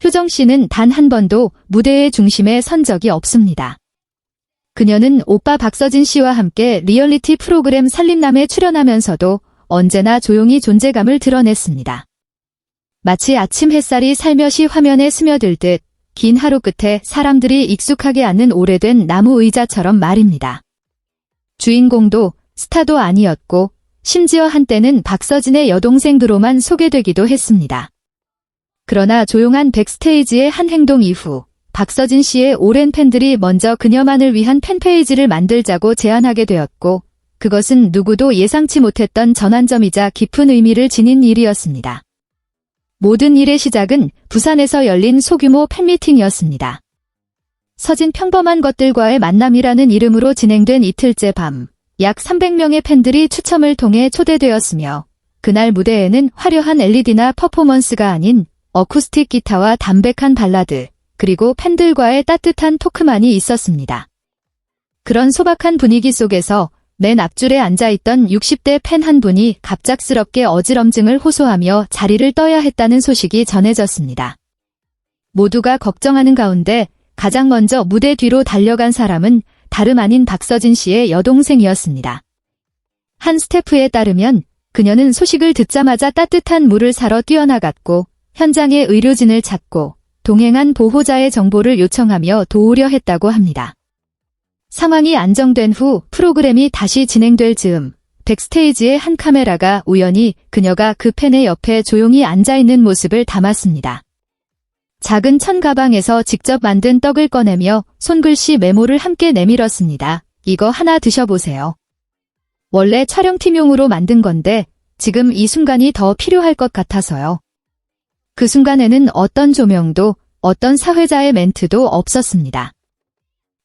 효정 씨는 단 한 번도 무대의 중심에 선 적이 없습니다. 그녀는 오빠 박서진 씨와 함께 리얼리티 프로그램 살림남에 출연하면서도 언제나 조용히 존재감을 드러냈습니다. 마치 아침 햇살이 살며시 화면에 스며들듯 긴 하루 끝에 사람들이 익숙하게 앉는 오래된 나무 의자처럼 말입니다. 주인공도 스타도 아니었고 심지어 한때는 박서진의 여동생으로만 소개되기도 했습니다. 그러나 조용한 백스테이지의 한 행동 이후 박서진 씨의 오랜 팬들이 먼저 그녀만을 위한 팬페이지를 만들자고 제안하게 되었고 그것은 누구도 예상치 못했던 전환점이자 깊은 의미를 지닌 일이었습니다. 모든 일의 시작은 부산에서 열린 소규모 팬미팅이었습니다. 서진 평범한 것들과의 만남이라는 이름으로 진행된 이틀째 밤, 약 300명의 팬들이 추첨을 통해 초대되었으며 그날 무대에는 화려한 LED나 퍼포먼스가 아닌 어쿠스틱 기타와 담백한 발라드, 그리고 팬들과의 따뜻한 토크만이 있었습니다. 그런 소박한 분위기 속에서 맨 앞줄에 앉아있던 60대 팬 한 분이 갑작스럽게 어지럼증을 호소하며 자리를 떠야 했다는 소식이 전해졌습니다. 모두가 걱정하는 가운데 가장 먼저 무대 뒤로 달려간 사람은 다름 아닌 박서진 씨의 여동생이었습니다. 한 스태프에 따르면 그녀는 소식을 듣자마자 따뜻한 물을 사러 뛰어나갔고 현장에 의료진을 찾고 동행한 보호자의 정보를 요청하며 도우려 했다고 합니다. 상황이 안정된 후 프로그램이 다시 진행될 즈음 백스테이지의 한 카메라가 우연히 그녀가 그 팬의 옆에 조용히 앉아있는 모습을 담았습니다. 작은 천 가방에서 직접 만든 떡을 꺼내며 손글씨 메모를 함께 내밀었습니다. 이거 하나 드셔보세요. 원래 촬영팀용으로 만든 건데 지금 이 순간이 더 필요할 것 같아서요. 그 순간에는 어떤 조명도 어떤 사회자의 멘트도 없었습니다.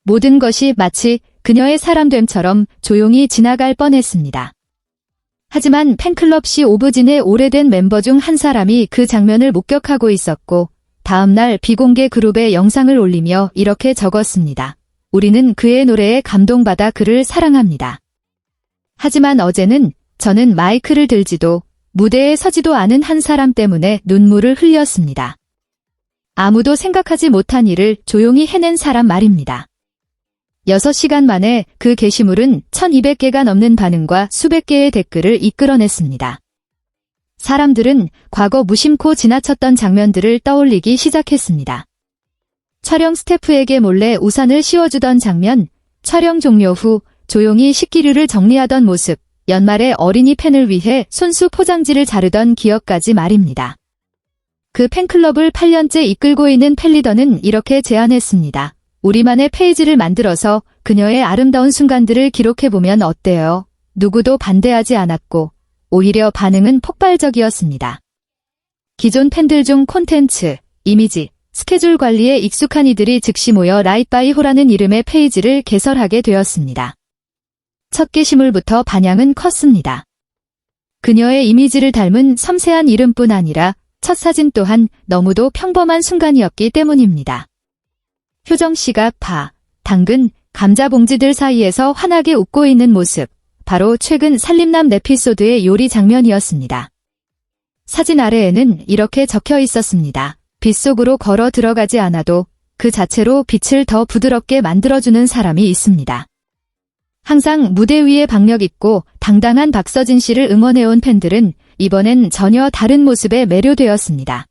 모든 것이 마치 그녀의 사람됨처럼 조용히 지나갈 뻔했습니다. 하지만 팬클럽 시 오브진의 오래된 멤버 중 한 사람이 그 장면을 목격하고 있었고 다음날 비공개 그룹에 영상을 올리며 이렇게 적었습니다. 우리는 그의 노래에 감동받아 그를 사랑합니다. 하지만 어제는 저는 마이크를 들지도 무대에 서지도 않은 한 사람 때문에 눈물을 흘렸습니다. 아무도 생각하지 못한 일을 조용히 해낸 사람 말입니다. 6시간 만에 그 게시물은 1200개가 넘는 반응과 수백 개의 댓글을 이끌어냈습니다. 사람들은 과거 무심코 지나쳤던 장면들을 떠올리기 시작했습니다. 촬영 스태프에게 몰래 우산을 씌워주던 장면, 촬영 종료 후 조용히 식기류를 정리하던 모습, 연말에 어린이 팬을 위해 손수 포장지를 자르던 기억까지 말입니다. 그 팬클럽을 8년째 이끌고 있는 팬리더는 이렇게 제안했습니다. 우리만의 페이지를 만들어서 그녀의 아름다운 순간들을 기록해보면 어때요? 누구도 반대하지 않았고 오히려 반응은 폭발적이었습니다. 기존 팬들 중 콘텐츠, 이미지, 스케줄 관리에 익숙한 이들이 즉시 모여 라이트바이호라는 이름의 페이지를 개설하게 되었습니다. 첫 게시물부터 반향은 컸습니다. 그녀의 이미지를 닮은 섬세한 이름뿐 아니라 첫 사진 또한 너무도 평범한 순간이었기 때문입니다. 효정 씨가 파, 당근, 감자 봉지들 사이에서 환하게 웃고 있는 모습, 바로 최근 살림남 에피소드의 요리 장면이었습니다. 사진 아래에는 이렇게 적혀 있었습니다. 빛 속으로 걸어 들어가지 않아도 그 자체로 빛을 더 부드럽게 만들어주는 사람이 있습니다. 항상 무대 위에 박력 있고 당당한 박서진 씨를 응원해온 팬들은 이번엔 전혀 다른 모습에 매료되었습니다.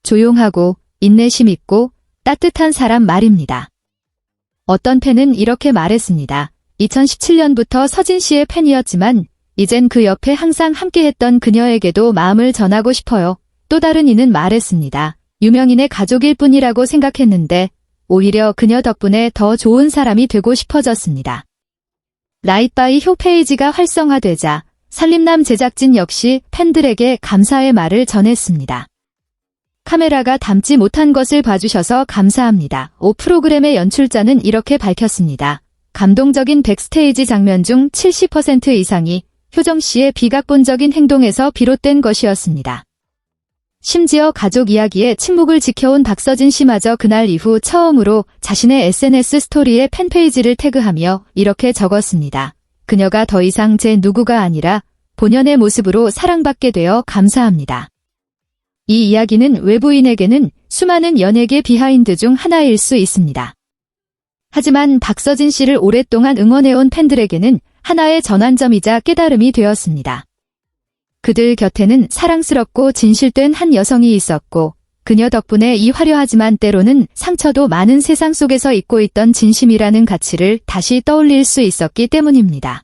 조용하고 인내심 있고 따뜻한 사람 말입니다. 어떤 팬은 이렇게 말했습니다. 2017년부터 서진 씨의 팬이었지만 이젠 그 옆에 항상 함께했던 그녀에게도 마음을 전하고 싶어요. 또 다른 이는 말했습니다. 유명인의 가족일 뿐이라고 생각했는데 오히려 그녀 덕분에 더 좋은 사람이 되고 싶어졌습니다. 라이트바이효 페이지가 활성화되자 살림남 제작진 역시 팬들에게 감사의 말을 전했습니다. 카메라가 담지 못한 것을 봐주셔서 감사합니다. 프로그램의 연출자는 이렇게 밝혔습니다. 감동적인 백스테이지 장면 중 70% 이상이 효정 씨의 비각본적인 행동에서 비롯된 것이었습니다. 심지어 가족 이야기에 침묵을 지켜온 박서진 씨마저 그날 이후 처음으로 자신의 SNS 스토리에 팬페이지를 태그하며 이렇게 적었습니다. 그녀가 더 이상 제 누구가 아니라 본연의 모습으로 사랑받게 되어 감사합니다. 이 이야기는 외부인에게는 수많은 연예계 비하인드 중 하나일 수 있습니다. 하지만 박서진 씨를 오랫동안 응원해온 팬들에게는 하나의 전환점이자 깨달음이 되었습니다. 그들 곁에는 사랑스럽고 진실된 한 여성이 있었고, 그녀 덕분에 이 화려하지만 때로는 상처도 많은 세상 속에서 잊고 있던 진심이라는 가치를 다시 떠올릴 수 있었기 때문입니다.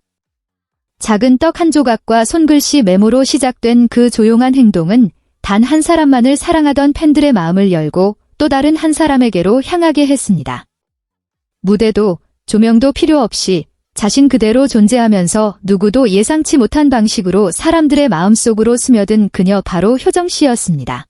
작은 떡 한 조각과 손글씨 메모로 시작된 그 조용한 행동은 단 한 사람만을 사랑하던 팬들의 마음을 열고 또 다른 한 사람에게로 향하게 했습니다. 무대도 조명도 필요 없이 자신 그대로 존재하면서 누구도 예상치 못한 방식으로 사람들의 마음속으로 스며든 그녀 바로 효정 씨였습니다.